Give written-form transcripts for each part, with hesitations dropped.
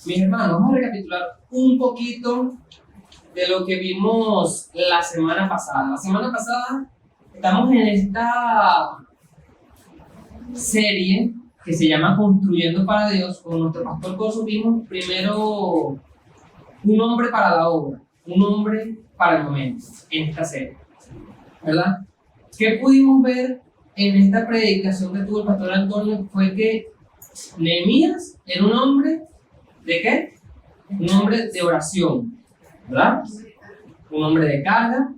Mis hermanos, vamos a recapitular un poquito de lo que vimos la semana pasada. La semana pasada estamos en esta serie que se llama Construyendo para Dios. Con nuestro pastor Coso vimos primero un hombre para la obra, un hombre para el momento, en esta serie, ¿verdad? ¿Qué pudimos ver en esta predicación que tuvo el pastor Antonio? Fue que Nehemías era un hombre ¿de qué? Un hombre de oración, ¿verdad? Un hombre de carga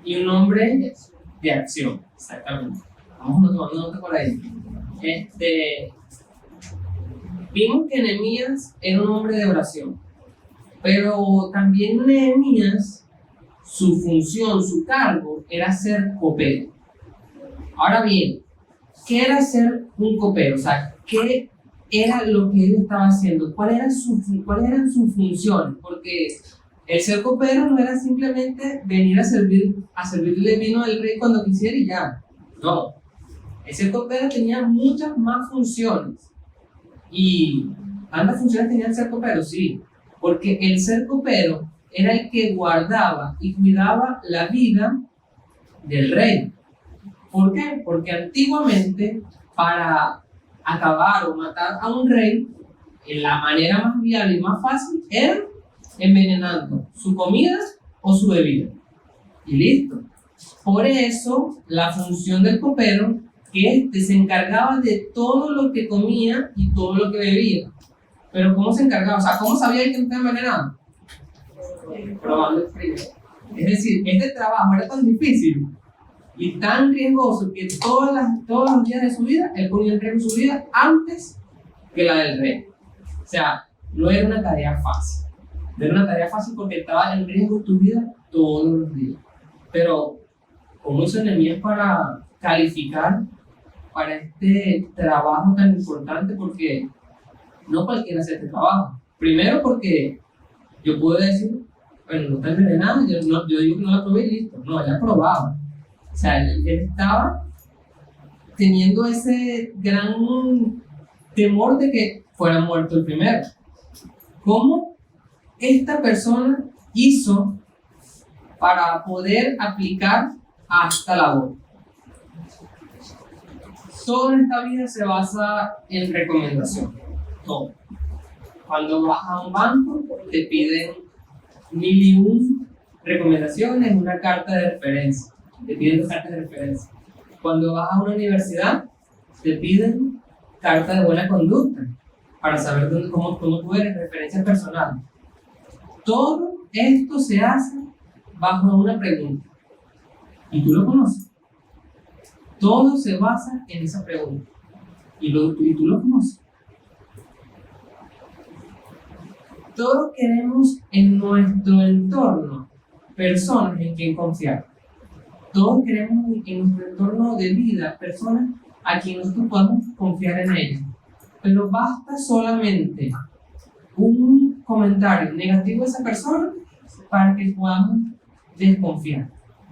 y un hombre de acción, exactamente. Vamos tomando nota por ahí. Vimos que Nehemías era un hombre de oración, pero también Nehemías, su función, su cargo, era ser copero. Ahora bien, ¿qué era ser un copero? O sea, ¿qué era lo que él estaba haciendo? ¿Cuáles eran sus funciones? Porque el ser copero no era simplemente venir a servirle vino al rey cuando quisiera y ya. No. El ser copero tenía muchas más funciones. ¿Y cuántas funciones tenía el ser copero? Sí. Porque el ser copero era el que guardaba y cuidaba la vida del rey. ¿Por qué? Porque antiguamente, para acabar o matar a un rey, la manera más viable y más fácil era envenenando su comida o su bebida. Y listo. Por eso, la función del copero, que se encargaba de todo lo que comía y todo lo que bebía. Pero ¿cómo se encargaba? O sea, ¿cómo sabía que no estaba envenenado? Probando el frío. Es decir, este trabajo era tan difícil y tan riesgoso que todos los días de su vida, él ponía en riesgo su vida antes que la del rey. O sea, no era una tarea fácil. No era una tarea fácil porque estaba en riesgo tu vida todos los días. Pero, ¿cómo hizo Nehemías para calificar para este trabajo tan importante? Porque no cualquiera hace este trabajo. Primero porque yo puedo decir, bueno, no está envenenada, yo digo que no la probé y listo. No, ella probaba. O sea, él estaba teniendo ese gran temor de que fuera muerto el primero. ¿Cómo esta persona hizo para poder aplicar a esta labor? Todo en esta vida se basa en recomendación. Todo. Cuando vas a un banco, te piden 1001 recomendaciones, una carta de referencia. Te piden 2 cartas de referencia. Cuando vas a una universidad, te piden carta de buena conducta para saber cómo tú eres, referencia personal. Todo esto se hace bajo una pregunta. ¿Y tú lo conoces? Todo se basa en esa pregunta. ¿Y tú lo conoces? Todos queremos en nuestro entorno personas en quien confiar. Todos queremos en nuestro entorno de vida personas a quien nosotros podamos confiar en ellas. Pero basta solamente un comentario negativo de esa persona para que podamos desconfiar.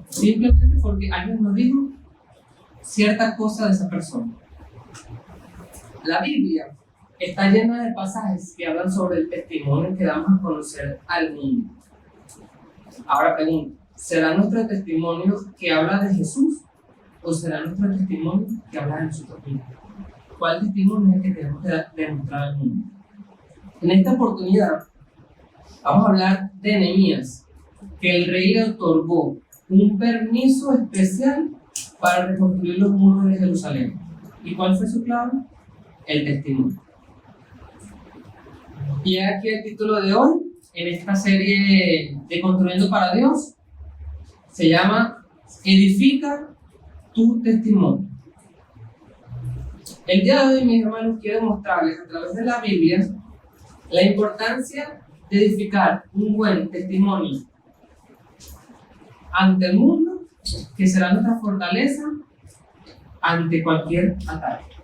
Simplemente porque alguien nos dijo cierta cosa de esa persona. La Biblia está llena de pasajes que hablan sobre el testimonio que damos a conocer al mundo. Ahora pregunto, ¿será nuestro testimonio que habla de Jesús o será nuestro testimonio que habla de nosotros mismos? ¿Cuál testimonio es el que tenemos que demostrar al mundo? En esta oportunidad vamos a hablar de Nehemías, que el rey le otorgó un permiso especial para reconstruir los muros de Jerusalén. ¿Y cuál fue su clave? El testimonio. Y aquí el título de hoy, en esta serie de Construyendo para Dios, se llama Edifica tu testimonio. El día de hoy, mis hermanos, quiero mostrarles a través de la Biblia la importancia de edificar un buen testimonio ante el mundo, que será nuestra fortaleza ante cualquier ataque.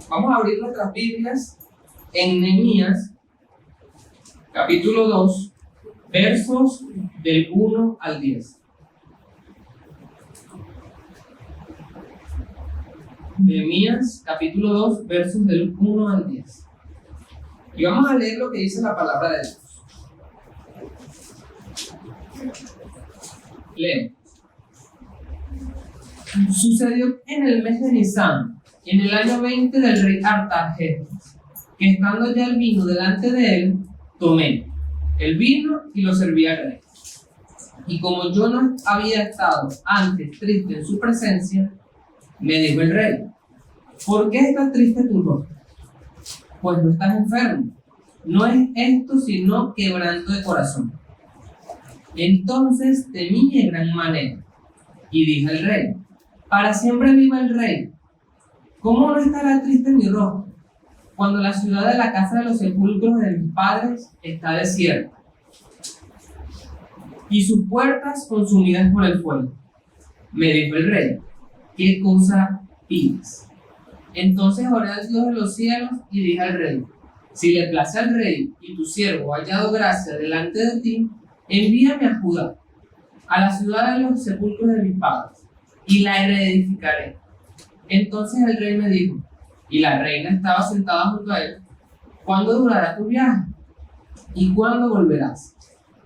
Vamos a abrir nuestras Biblias en Nehemías, capítulo 2, versos del 1 al 10. Nehemías, capítulo 2, versos del 1 al 10. Y vamos a leer lo que dice la palabra de Dios. Leo. Sucedió en el mes de Nisán, en el año 20 del rey Artajerjes, que estando ya el vino delante de él, tomé el vino y lo serví al rey. Y como yo no había estado antes triste en su presencia, me dijo el rey: ¿por qué estás triste tu rostro? Pues no estás enfermo. No es esto sino quebranto de corazón. Entonces temí en gran manera y dije al rey: para siempre viva el rey. ¿Cómo no estará triste mi rostro cuando la ciudad de la casa de los sepulcros de mis padres está desierta y sus puertas consumidas por el fuego? Me dijo el rey: ¿qué cosa pides? Entonces oré al Dios de los cielos y dije al rey: si le place al rey y tu siervo ha hallado gracia delante de ti, envíame a Judá, a la ciudad de los sepulcros de mis padres, y la reedificaré. Entonces el rey me dijo, y la reina estaba sentada junto a él: ¿cuándo durará tu viaje? ¿Y cuándo volverás?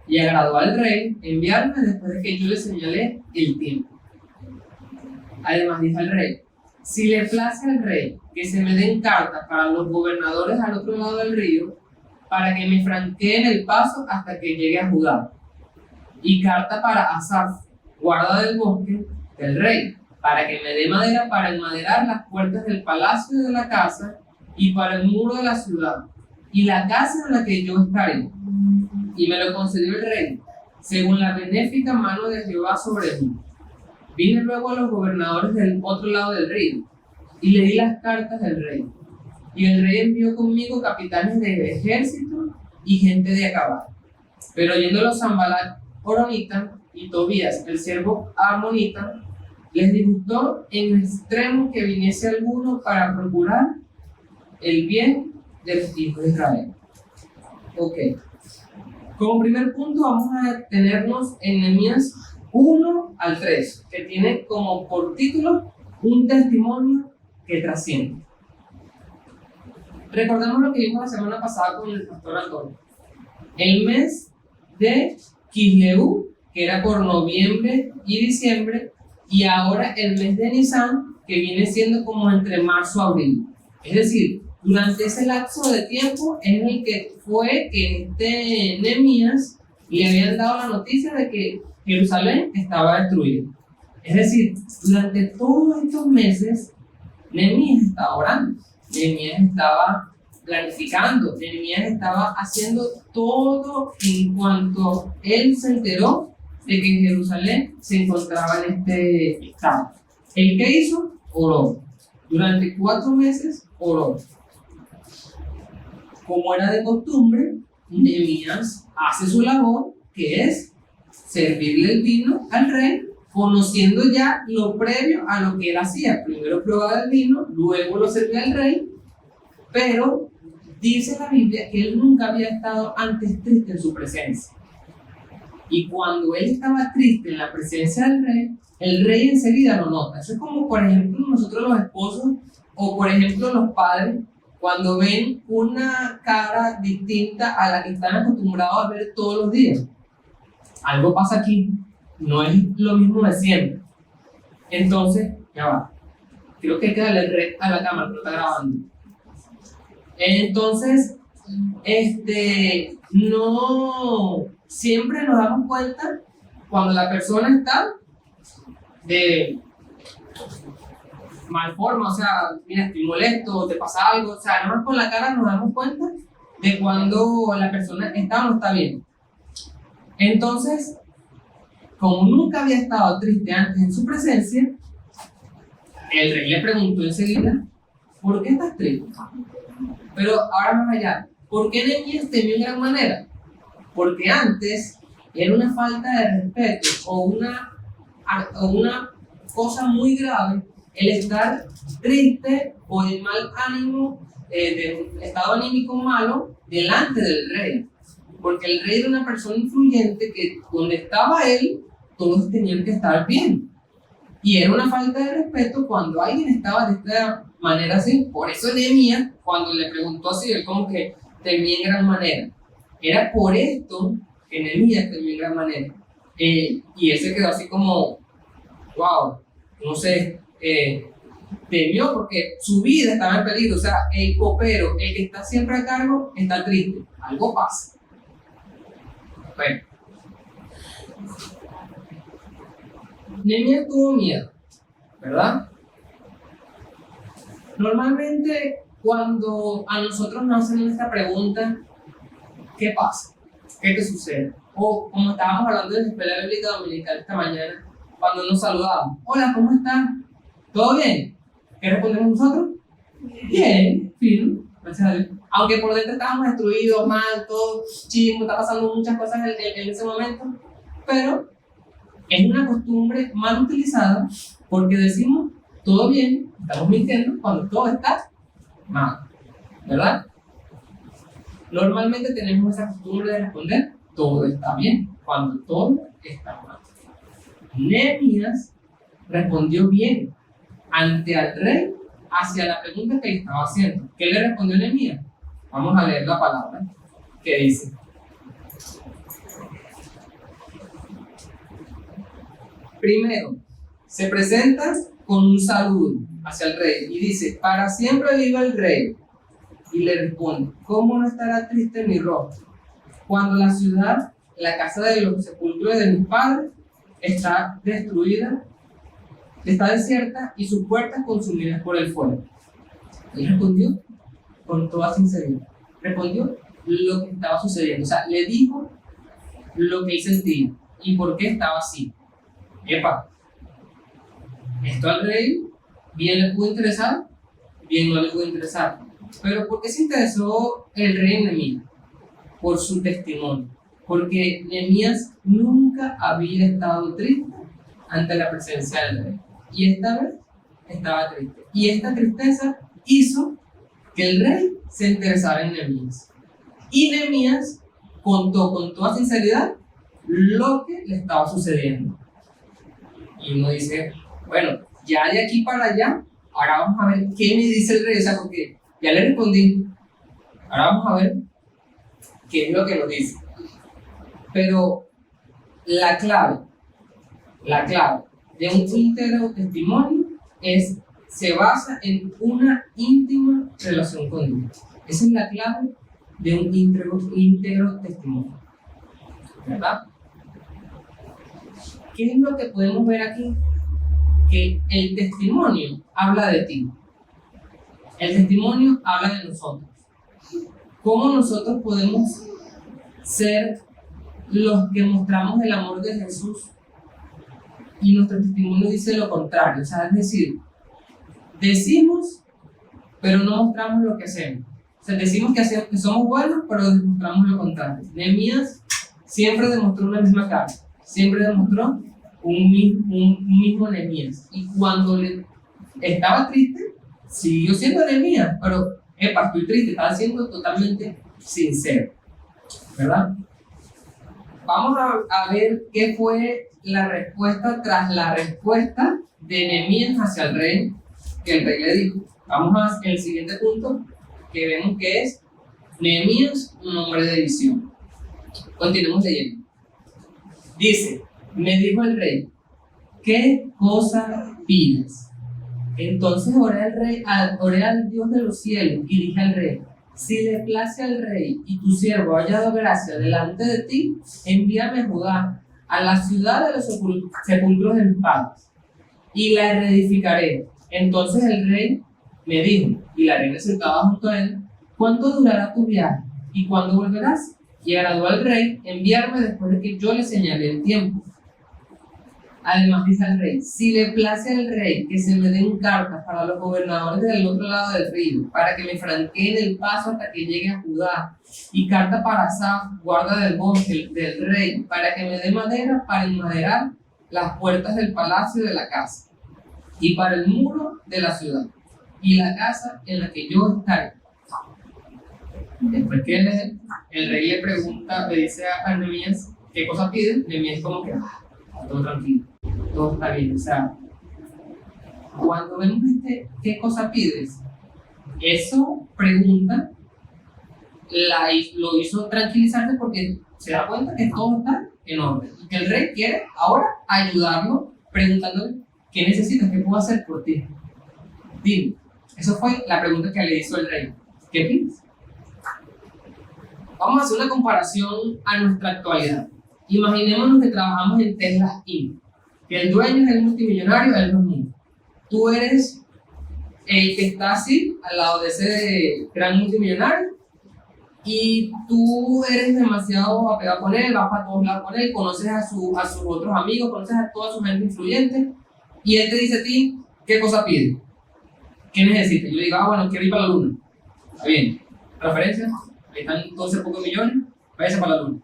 Y agradó al rey enviarme después de que yo le señalé el tiempo. Además dije al rey: si le place al rey que se me den cartas para los gobernadores al otro lado del río, para que me franqueen el paso hasta que llegue a Judá, y carta para Asaf, guarda del bosque del rey, para que me dé madera para enmaderar las puertas del palacio y de la casa, y para el muro de la ciudad, y la casa en la que yo estaré. Y me lo concedió el rey, según la benéfica mano de Jehová sobre mí. Vine luego a los gobernadores del otro lado del río, y le di las cartas del rey. Y el rey envió conmigo capitanes de ejército y gente de a caballo. Pero oyéndolo Sanbalat horonita y Tobías, el siervo amonita, les disgustó en extremo que viniese alguno para procurar el bien de los hijos de Israel. Ok. Como primer punto vamos a detenernos en Nehemías 1 al 3, que tiene como por título un testimonio que trasciende. Recordemos lo que vimos la semana pasada con el pastor Antonio. El mes de Kisleu, que era por noviembre y diciembre, y ahora el mes de Nisan, que viene siendo como entre marzo y abril. Es decir, durante ese lapso de tiempo es el que fue que Nehemías le habían dado la noticia de que Jerusalén estaba destruida. Es decir, durante todos estos meses, Nehemías estaba orando, Nehemías estaba planificando, Nehemías estaba haciendo todo en cuanto él se enteró de que Jerusalén se encontraba en este estado. ¿El qué hizo? Oró. Durante 4 meses oró. Como era de costumbre, Nehemías hace su labor, que es servirle el vino al rey, conociendo ya lo previo a lo que él hacía. Primero probaba el vino, luego lo servía al rey, pero dice la Biblia que él nunca había estado antes triste en su presencia. Y cuando él estaba triste en la presencia del rey, el rey enseguida lo nota. Eso es como, por ejemplo, nosotros los esposos, o por ejemplo los padres, cuando ven una cara distinta a la que están acostumbrados a ver todos los días. Algo pasa aquí, no es lo mismo de siempre. Entonces, ya va. Creo que hay que darle red a la cámara, pero está grabando. Entonces, no siempre nos damos cuenta cuando la persona está de mal forma, o sea, mira, estoy molesto, te pasa algo, o sea, nada más con la cara nos damos cuenta de cuando la persona está o no está bien. Entonces, como nunca había estado triste antes en su presencia, el rey le preguntó enseguida: ¿por qué estás triste? Pero ahora más allá, ¿por qué Nehemías temió en gran manera? Porque antes era una falta de respeto o una cosa muy grave el estar triste o de mal ánimo, de un estado anímico malo delante del rey. Porque el rey era una persona influyente que donde estaba él, todos tenían que estar bien. Y era una falta de respeto cuando alguien estaba de esta manera así. Por eso Nehemías, cuando le preguntó así, él como que temía en gran manera. Era por esto que Nehemías temía en gran manera. Y él se quedó así como, wow, no sé, temió porque su vida estaba en peligro. O sea, el copero, el que está siempre a cargo, está triste. Algo pasa. Bueno, Nehemías tuvo miedo, ¿verdad? Normalmente, cuando a nosotros nos hacen esta pregunta, ¿qué pasa? ¿Qué te sucede? O como estábamos hablando de la escuela bíblica dominical esta mañana, cuando nos saludamos, hola, ¿cómo están? ¿Todo bien? ¿Qué respondemos nosotros? Bien, fino, gracias a Dios. Aunque por dentro estábamos destruidos, mal, todo chismo, está pasando muchas cosas en ese momento, pero es una costumbre mal utilizada porque decimos todo bien, estamos mintiendo cuando todo está mal, ¿verdad? Normalmente tenemos esa costumbre de responder todo está bien cuando todo está mal. Nehemías respondió bien ante al rey hacia la pregunta que le estaba haciendo. ¿Qué le respondió Nehemías? Vamos a leer la palabra que dice. Primero, se presenta con un saludo hacia el rey y dice, para siempre viva el rey. Y le responde, ¿cómo no estará triste mi rostro cuando la ciudad, la casa de los sepulcros de mis padres, está destruida, está desierta y sus puertas consumidas por el fuego? Él respondió con toda sinceridad. Respondió lo que estaba sucediendo. O sea, le dijo lo que él sentía y por qué estaba así. Epa, esto al rey bien le pudo interesar, bien no le pudo interesar. Pero ¿por qué se interesó el rey en Nehemías? Por su testimonio. Porque Nehemías nunca había estado triste ante la presencia del rey. Y esta vez estaba triste. Y esta tristeza hizo que el rey se interesara en Nehemías. Y Nehemías contó con toda sinceridad lo que le estaba sucediendo. Y uno dice, bueno, ya de aquí para allá, ahora vamos a ver qué me dice el rey. O sea, porque ya le respondí, ahora vamos a ver qué es lo que nos dice. Pero la clave de un íntegro testimonio se basa en una íntima relación con Dios. Esa es la clave de un íntegro testimonio, ¿verdad? ¿Qué es lo que podemos ver aquí? Que el testimonio habla de ti. El testimonio habla de nosotros. ¿Cómo nosotros podemos ser los que mostramos el amor de Jesús y nuestro testimonio dice lo contrario? O sea, es decir, decimos, pero no mostramos lo que hacemos. O sea, decimos que somos buenos, pero demostramos lo contrario. Nehemías siempre demostró una misma cara. Siempre demostró un mismo Nehemías. Y cuando estaba triste, siguió siendo Nehemías, pero estoy triste, estaba siendo totalmente sincero, ¿verdad? Vamos a ver qué fue la respuesta tras la respuesta de Nehemías hacia el rey, que el rey le dijo. Vamos al siguiente punto, que vemos que es Nehemías, un hombre de visión. Continuemos leyendo. Dice, me dijo el rey, ¿qué cosa pides? Entonces oré al Dios de los cielos y dije al rey, si le place al rey y tu siervo haya dado gracia delante de ti, envíame a Judá, a la ciudad de los sepulcros de mis padres, y la reedificaré. Entonces el rey me dijo, y la reina sentada junto a él, ¿cuánto durará tu viaje? ¿Y cuándo volverás? Y agradó al rey enviarme después de que yo le señalé el tiempo. Además dice al rey, si le place al rey que se me den cartas para los gobernadores del otro lado del río, para que me franqueen el paso hasta que llegue a Judá, y carta para Asaf, guarda del bosque del rey, para que me dé madera para enmaderar las puertas del palacio de la casa, y para el muro de la ciudad, y la casa en la que yo estaré. Después que el rey le pregunta, le dice a Nehemías qué cosa pide, Nehemías como que, todo tranquilo, todo está bien. O sea, cuando vemos qué cosa pides, eso pregunta lo hizo tranquilizarse porque se da cuenta que todo está en orden y que el rey quiere ahora ayudarlo preguntándole ¿qué necesitas? ¿Qué puedo hacer por ti? Dime. Eso fue la pregunta que le hizo el rey. ¿Qué piensas? Vamos a hacer una comparación a nuestra actualidad. Imaginémonos que trabajamos en Tesla Inc. Que el dueño es el multimillonario del mundo. Tú eres el que está así, al lado de ese gran multimillonario, y tú eres demasiado apegado con él, vas para todos lados con él, conoces a sus otros amigos, conoces a toda su gente influyente, y él te dice a ti, ¿qué cosa pide? ¿Qué necesitas? Yo le digo, bueno, quiero ir para la luna. Está bien. ¿Referencias? Ahí están 12 pocos millones, váyase para la luna.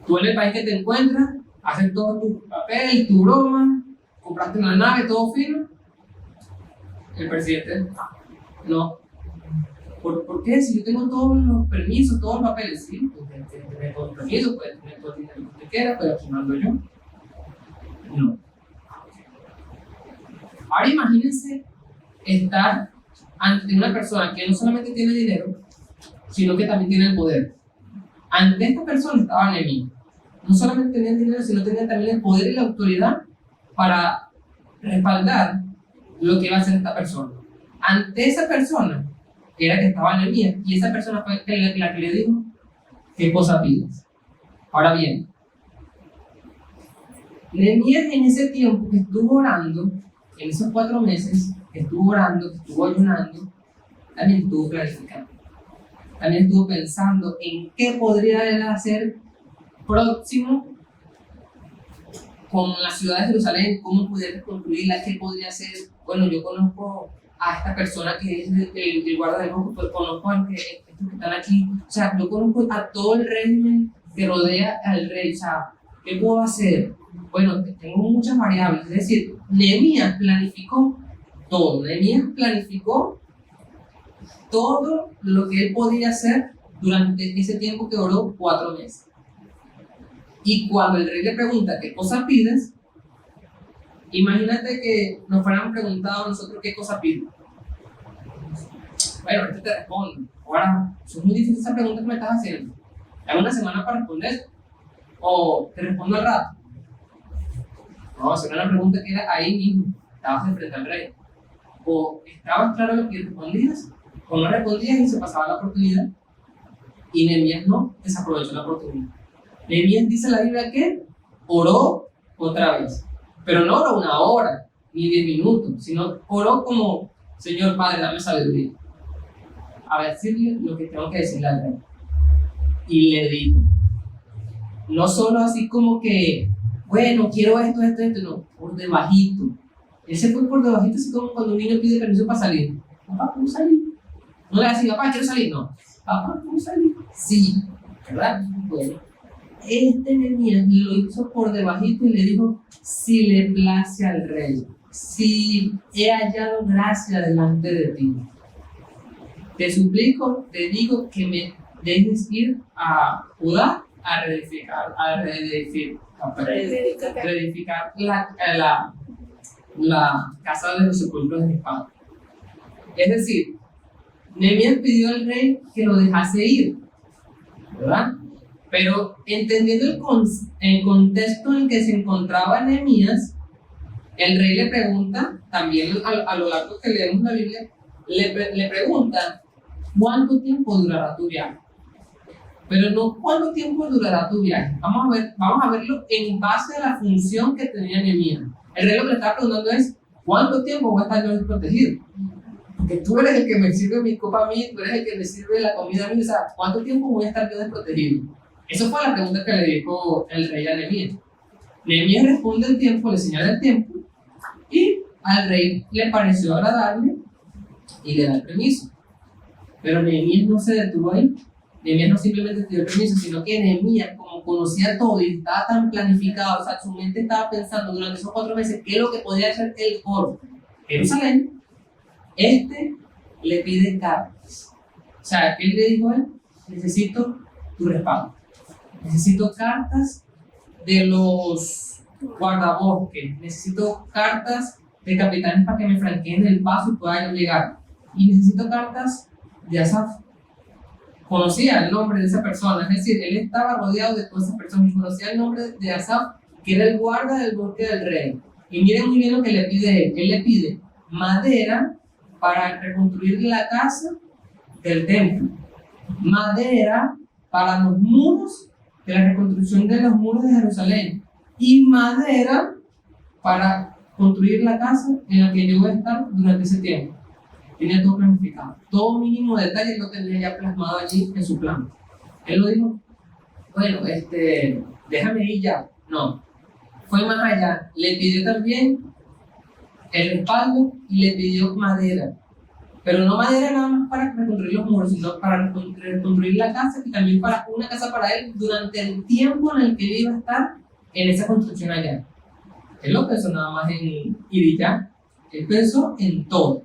Tú en el país que te encuentras, haces todo tu papel, tu broma, compraste una nave, todo fino. El presidente, no. ¿Por qué? Si yo tengo todos los permisos, todos los papeles, sí, puedes tener todos los permisos, puedes tener todo el dinero que usted quiera, pero aquí mando yo. No. Ahora imagínense estar ante una persona que no solamente tiene dinero, sino que también tiene el poder. Ante esta persona estaba Nehemías. No solamente tenía el dinero, sino tenía también el poder y la autoridad para respaldar lo que iba a hacer esta persona. Ante esa persona era que estaba Nehemías, y esa persona fue la que le dijo, ¿qué cosa pides? Ahora bien, Nehemías en ese tiempo que estuvo orando, en esos 4 meses, que estuvo orando, que estuvo ayunando, también estuvo planificando. También estuvo pensando en qué podría él hacer próximo con la ciudad de Jerusalén, cómo pudiera construirla, qué podría hacer. Bueno, yo conozco a esta persona que es el guarda del bosque, pues conozco a estos que están aquí. O sea, yo conozco a todo el régimen que rodea al rey. O sea, ¿qué puedo hacer? Bueno, tengo muchas variables. Es decir, Nehemías planificó todo. Nehemías planificó todo lo que él podía hacer durante ese tiempo que oró 4 meses. Y cuando el rey le pregunta qué cosa pides, imagínate que nos fueran preguntado a nosotros qué cosa pides. Bueno, ahorita te respondo. Ahora, es muy difícil esa pregunta que me estás haciendo. Dame una semana para responder. O te respondo al rato. No, esa era una pregunta que era ahí mismo. Estabas enfrente al rey. O estabas claro lo que respondías, o no respondías y se pasaba la oportunidad. Y Nehemías no desaprovechó la oportunidad. Nehemías dice en la Biblia que oró otra vez. Pero no oró 1 hora, ni 10 minutos, sino oró como, Señor Padre, dame sabiduría. A decirle lo que tengo que decirle al rey. Y le digo, no solo así como que, bueno, quiero esto, no, por debajito. Él se fue por debajito, así como cuando un niño pide permiso para salir. Papá, ¿puedo salir? No le decía, papá, quiero salir, no. Papá, ¿puedo salir? Sí, ¿verdad? Bueno, este Nehemías lo hizo por debajito y le dijo, si le place al rey, si he hallado gracia delante de ti, te suplico, te digo que me dejes ir a Judá a reedificar la casa de los sepulcros de mis padres. Es decir, Nehemías pidió al rey que lo dejase ir, ¿verdad? Pero entendiendo el contexto en que se encontraba Nehemías, el rey le pregunta, también a lo largo que leemos la Biblia, le pregunta, ¿cuánto tiempo durará tu viaje? Pero no cuánto tiempo durará tu viaje. Vamos a verlo en base a la función que tenía Nehemías. El rey lo que le está preguntando es, ¿cuánto tiempo voy a estar yo desprotegido? Porque tú eres el que me sirve mi copa a mí, tú eres el que me sirve la comida a mí, o sea, ¿cuánto tiempo voy a estar yo desprotegido? Esa fue la pregunta que le dijo el rey a Nehemías. Nehemías responde el tiempo, le señala el tiempo, y al rey le pareció agradable y le da el permiso. Pero Nehemías no se detuvo ahí. Nehemías no simplemente dio el permiso, sino que Nehemías, como conocía todo y estaba tan planificado, o sea, su mente estaba pensando durante esos 4 meses qué es lo que podía hacer él por Jerusalén, le pide cartas. O sea, él le dijo a él, necesito tu respaldo. Necesito cartas de los guardabosques, necesito cartas de capitanes para que me franqueen el paso y pueda yo llegar. Y necesito cartas de Asaf. conocía el nombre de esa persona, es decir, él estaba rodeado de todas esas personas y conocía el nombre de Asaf, que era el guarda del bosque del rey. Y miren muy bien lo que le pide él. Él le pide madera para reconstruir la casa del templo, madera para los muros, de la reconstrucción de los muros de Jerusalén, y madera para construir la casa en la que yo voy a estar durante ese tiempo. Tenía todo planificado, todo mínimo detalle lo tenía ya plasmado allí en su plan. Él lo dijo, bueno, déjame ir ya. No, fue más allá, le pidió también el respaldo y le pidió madera, pero no madera nada más para reconstruir los muros, sino para reconstruir la casa y también para una casa para él durante el tiempo en el que él iba a estar en esa construcción allá. Él no pensó nada más en ir y ya, él pensó en todo.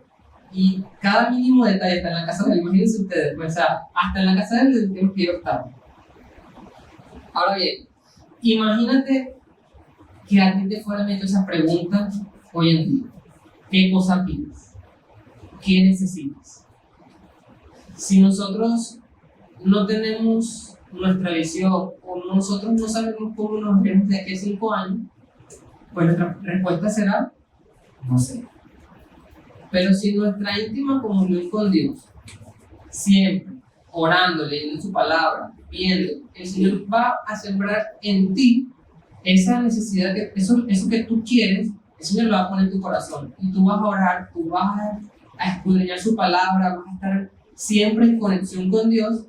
Y cada mínimo detalle está en la casa de él, imagínense ustedes, pues, o sea, hasta en la casa de él del tiempo que iba a estar. Ahora bien, imagínate que a ti te fueran hecho esa pregunta hoy en día. ¿Qué cosa pides? ¿Qué necesitas? Si nosotros no tenemos nuestra visión o nosotros no sabemos cómo nos vemos de aquí a 5 años, pues nuestra respuesta será, no sé. Pero si nuestra íntima comunión con Dios, siempre orando, leyendo su palabra, viendo, el Señor va a sembrar en ti esa necesidad, eso que tú quieres, el Señor lo va a poner en tu corazón. Y tú vas a orar, tú vas a escudriñar su palabra, vas a estar siempre en conexión con Dios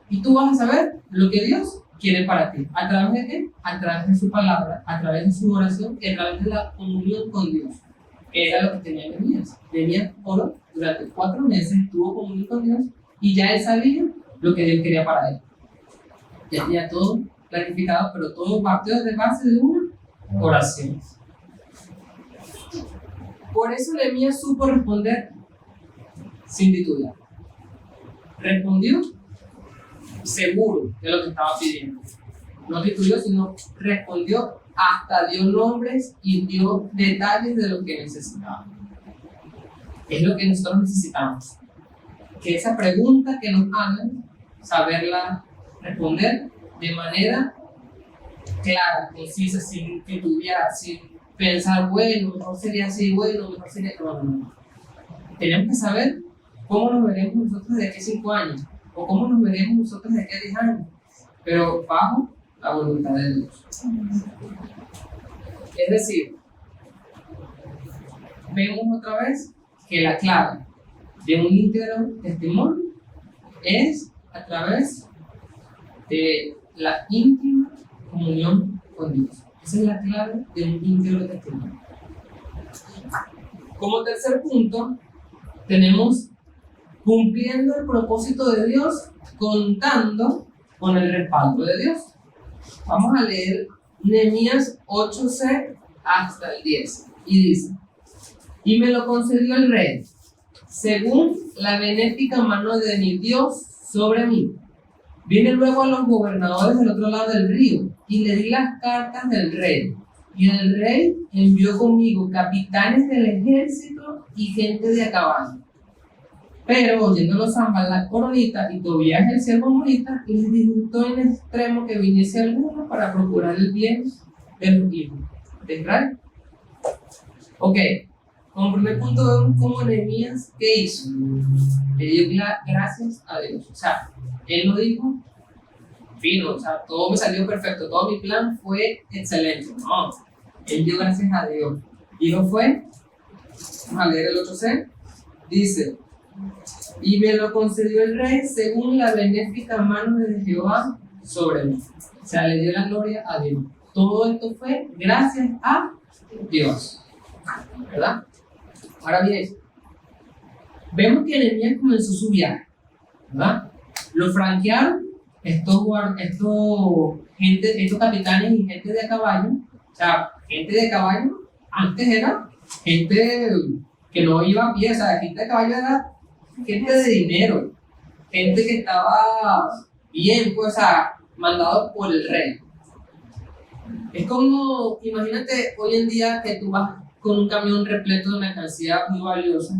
y tú vas a saber lo que Dios quiere para ti. ¿A través de qué? A través de su palabra, a través de su oración y a través de la comunión con Dios. Era lo que tenía Nehemías. Nehemías oró durante 4 meses, tuvo comunión con Dios y ya él sabía lo que Dios quería para él. Ya tenía todo planificado, pero todo partió de base de una oración. Por eso Nehemías supo responder sin titubear. Respondió seguro de lo que estaba pidiendo. No titubeó, sino respondió, hasta dio nombres y dio detalles de lo que necesitaba. Es lo que nosotros necesitamos. Que esa pregunta que nos hagan, saberla responder de manera clara, concisa, sin titubear, sin pensar, bueno, mejor sería así, bueno, mejor sería... No. Tenemos que saber cómo nos veremos nosotros de aquí a 5 años, o cómo nos veremos nosotros de aquí a 10 años, pero bajo la voluntad de Dios. Es decir, vemos otra vez que la clave de un íntegro testimonio es a través de la íntima comunión con Dios. Esa es la clave de un íntegro testimonio. Como tercer punto, tenemos cumpliendo el propósito de Dios, contando con el respaldo de Dios. Vamos a leer Nehemías 8:c hasta el 10. Y dice, y me lo concedió el rey, según la benéfica mano de mi Dios sobre mí. Vine luego a los gobernadores del otro lado del río, y le di las cartas del rey. Y el rey envió conmigo capitanes del ejército y gente de a caballo. Pero oyéndolo Sanballat coronita y Tobías el siervo amorita, les disgustó en extremo que viniese alguno para procurar el bien de los hijos de Israel. Ok, como primer punto vemos cómo Nehemías, ¿qué hizo? Le dio gracias a Dios. O sea, él no dijo, fino, o sea, todo me salió perfecto, todo mi plan fue excelente. No, él dio gracias a Dios. Y no fue, vamos a leer el 8c, dice, y me lo concedió el rey según la benéfica mano de Jehová sobre mí. O sea, le dio la gloria a Dios. Todo esto fue gracias a Dios. ¿Verdad? Ahora bien, vemos que Nehemías comenzó su viaje. ¿Verdad? Lo franquearon estos capitanes y gente de a caballo. O sea, gente de caballo antes era gente que no iba a pie. O sea, gente de caballo era gente de dinero, gente que estaba bien, pues, mandado por el rey. Es como, imagínate hoy en día que tú vas con un camión repleto de mercancía muy valiosa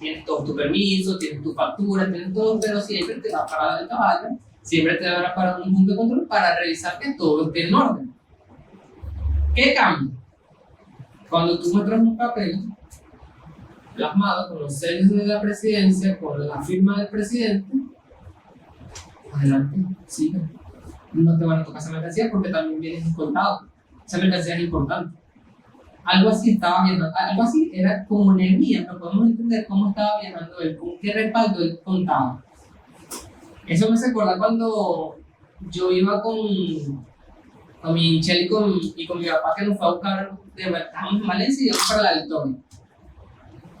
tienes todo tu permiso, tienes tu factura, tienes todo, pero siempre te va a parar el caballo, siempre te va a parar un punto de control para revisar que todo esté en orden. ¿Qué cambia? Cuando tú muestras un papel plasmado con los sellos de la presidencia, con la firma del presidente, adelante, sigue. No te van a tocar esa mercancía porque también vienes escoltado. Esa mercancía es importante. Algo así estaba viajando, algo así era como Nehemías, no podemos entender cómo estaba viajando él, con qué respaldo él contaba. Eso me hace acordar cuando yo iba con mi Chel y con mi papá, que nos fue a buscar, estábamos en Valencia y íbamos para la Victoria.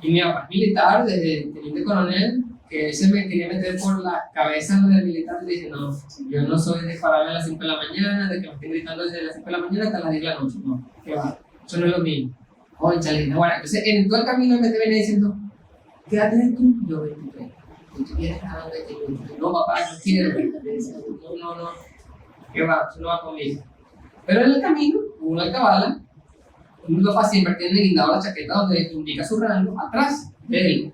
Y mi papá es militar, desde teniente coronel, que él se me quería meter por la cabeza del militar, y le dije, no, yo no soy de pararme a las 5 de la mañana, de que me estén gritando desde las 5 de la mañana hasta las 10 de la noche, no, qué va, eso no es lo mío. Oye, Chale, bueno, entonces en todo el camino me venía diciendo, ¿qué edad tienes tú? Yo 23. ¿Y tú quieres a dónde te 23? No, papá, no quiero. No, qué va, eso no va conmigo. Pero en el camino, hubo una alcabala, mi papá siempre tiene guindado la chaqueta donde indica su rango, atrás de él.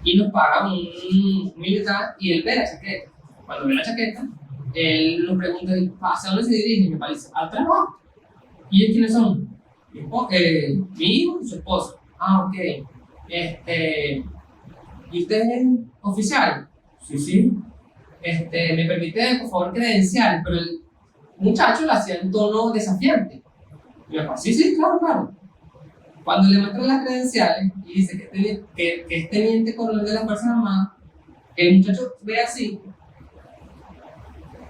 Y nos para un militar y él ve la chaqueta. Cuando ve la chaqueta, él nos pregunta, ¿hacia dónde se dirige? Y me parece, al trabajo. ¿Y ellos quiénes son? Mi hijo y su esposa. Ah, ok. ¿Y usted es oficial? Sí. ¿Me permite, por favor, credencial? Pero el muchacho lo hacía en tono desafiante. Y me dijo, sí, claro. Cuando le muestran las credenciales y dice que es teniente coronel de las Fuerzas Armadas, el muchacho ve así,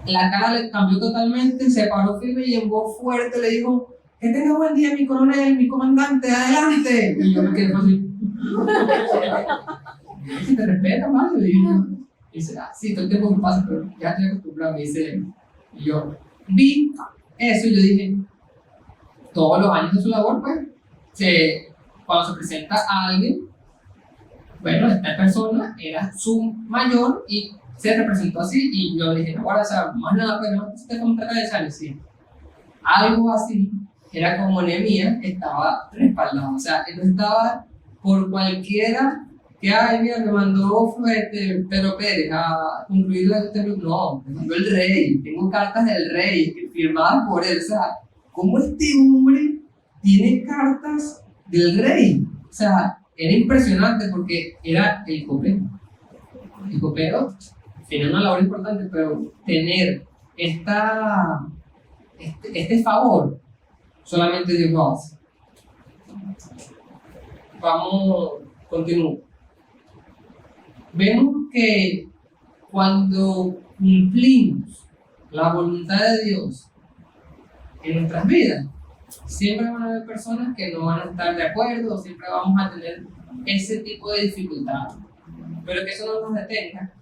la cara le cambió totalmente, se paró firme y en voz fuerte le dijo, que tenga buen día mi coronel, mi comandante, adelante. Y yo me quedé así. Si te respeta, madre, le digo. Y dice, sí, todo el tiempo me pasa, pero ya estoy acostumbrado, me dice. Y yo vi eso y yo dije, todos los años de su labor, pues, cuando se presenta a alguien, bueno, esta persona era su mayor y se representó así, y yo dije, no, ahora, o sea, más nada, pues, no te como trata de salir, sí. Algo así, era como Nehemías estaba respaldado, o sea, él no estaba por cualquiera que, ay, mira, me mandó Pedro Pérez a concluir la templo, no, me mandó el rey, tengo cartas del rey firmadas por él, o sea, ¿cómo este hombre tiene cartas del rey? O sea, era impresionante porque era el copero. El copero tiene una labor importante, pero tener este favor, solamente Dios lo hace. Continúo. Vemos que cuando cumplimos la voluntad de Dios en nuestras vidas, siempre van a haber personas que no van a estar de acuerdo, siempre vamos a tener ese tipo de dificultades. Pero que eso no nos detenga,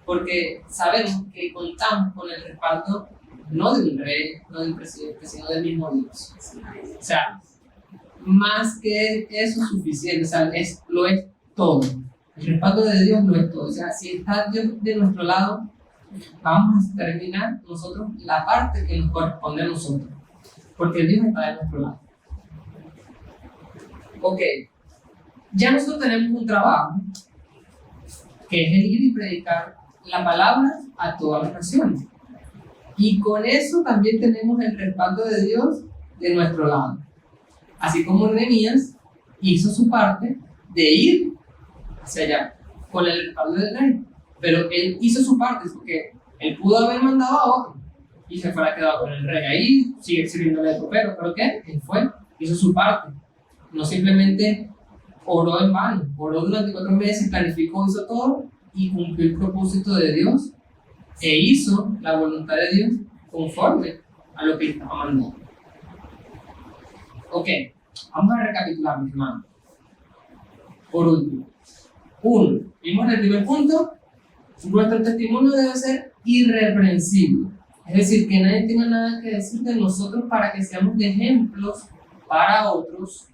porque sabemos que contamos con el respaldo no de un rey, no de un presidente, sino del mismo Dios. O sea, más que eso es suficiente, o sea, lo es todo. El respaldo de Dios lo es todo. O sea, si está Dios de nuestro lado, vamos a terminar nosotros la parte que nos corresponde a nosotros, porque Dios está de nuestro lado. Ok, ya nosotros tenemos un trabajo que es el ir y predicar la palabra a todas las naciones, y con eso también tenemos el respaldo de Dios de nuestro lado, así como Nehemías hizo su parte de ir hacia allá con el respaldo del rey, pero él hizo su parte porque él pudo haber mandado a otro y se fuera quedado con el rey ahí, sigue sirviéndole de copero, pero ¿qué? Él hizo su parte, no simplemente oró en vano, oró durante 4 meses, planificó, hizo todo y cumplió el propósito de Dios e hizo la voluntad de Dios conforme a lo que estaba mandando. Ok, vamos a recapitular, mis hermanos. Por último, vimos en el primer punto, nuestro testimonio debe ser irreprensible. Es decir, que nadie tenga nada que decir de nosotros para que seamos de ejemplos para otros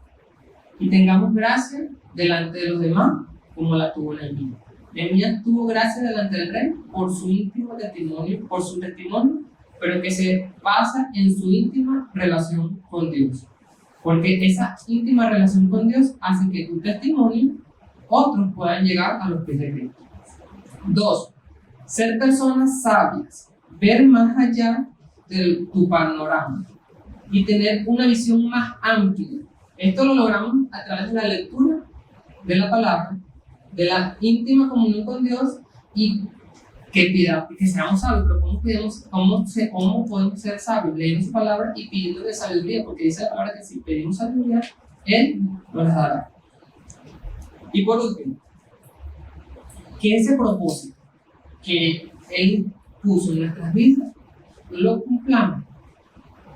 y tengamos gracia delante de los demás, como la tuvo Nehemías. Nehemías tuvo gracia delante del rey por su íntimo testimonio, pero que se basa en su íntima relación con Dios. Porque esa íntima relación con Dios hace que tu testimonio otros puedan llegar a los pies de Cristo. 2. Ser personas sabias, ver más allá de tu panorama y tener una visión más amplia. Esto lo logramos a través de la lectura de la palabra, de la íntima comunión con Dios y que seamos sabios. Pero ¿cómo podemos ser sabios? Leyendo su palabra y pidiéndole sabiduría, porque dice la palabra que si pedimos sabiduría, Él nos la dará. Y por último, que ese propósito que Él puso en nuestras vidas, lo cumplamos.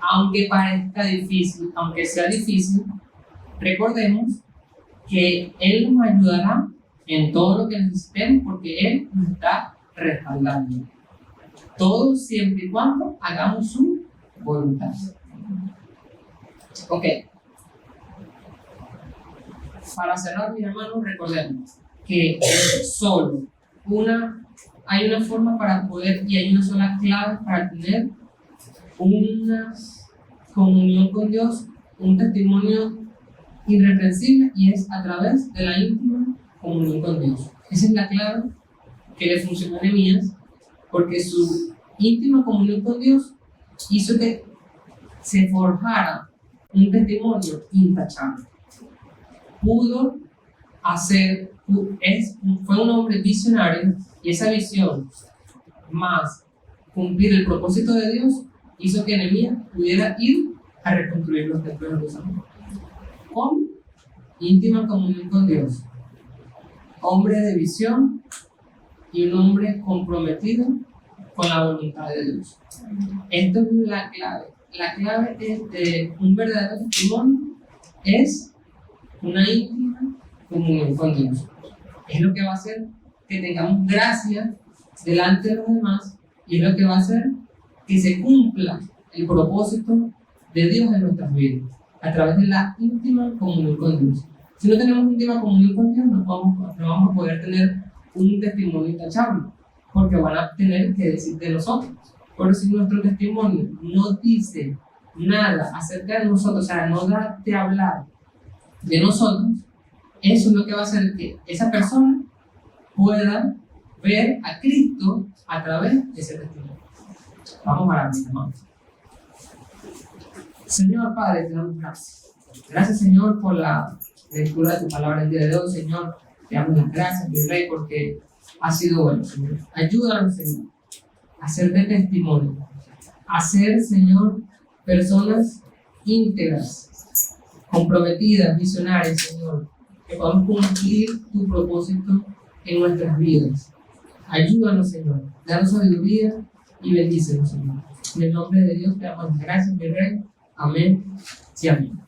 Aunque parezca difícil, aunque sea difícil, recordemos que Él nos ayudará en todo lo que necesitemos, porque Él nos está respaldando. Todo siempre y cuando hagamos su voluntad. Ok. Para cerrar, mis hermanos, recordemos que hay una forma para poder y hay una sola clave para tener una comunión con Dios, un testimonio irreprensible, y es a través de la íntima comunión con Dios. Esa es la clave que le funcionó a Nehemías, porque su íntima comunión con Dios hizo que se forjara un testimonio intachable. Fue un hombre visionario, y esa visión más cumplir el propósito de Dios hizo que Nehemías pudiera ir a reconstruir los templos de Jerusalén con íntima comunión con Dios. Hombre de visión y un hombre comprometido con la voluntad de Dios. Esto es la clave. La clave de un verdadero testimonio es una íntima comunión con Dios. Es lo que va a hacer que tengamos gracia delante de los demás, y es lo que va a hacer que se cumpla el propósito de Dios en nuestras vidas, a través de la íntima comunión con Dios. Si no tenemos íntima comunión con Dios, no vamos a poder tener un testimonio intachable, porque van a tener que decir de nosotros. Pero si nuestro testimonio no dice nada acerca de nosotros, o sea, no da de hablar de nosotros, eso es lo que va a hacer que esa persona pueda ver a Cristo a través de ese testimonio. Vamos a orar, mis hermanos. Señor Padre, te damos gracias. Gracias, Señor, por la lectura de tu palabra el día de hoy, Señor. Te damos las gracias, mi Rey, porque ha sido bueno, Señor. Ayúdanos, Señor, a ser de testimonio, a ser, Señor, personas íntegras, comprometidas, visionarias, Señor, que podamos cumplir tu propósito en nuestras vidas. Ayúdanos, Señor, danos sabiduría y bendícenos, Señor. En el nombre de Dios te damos las gracias, mi Rey. Amén y amén.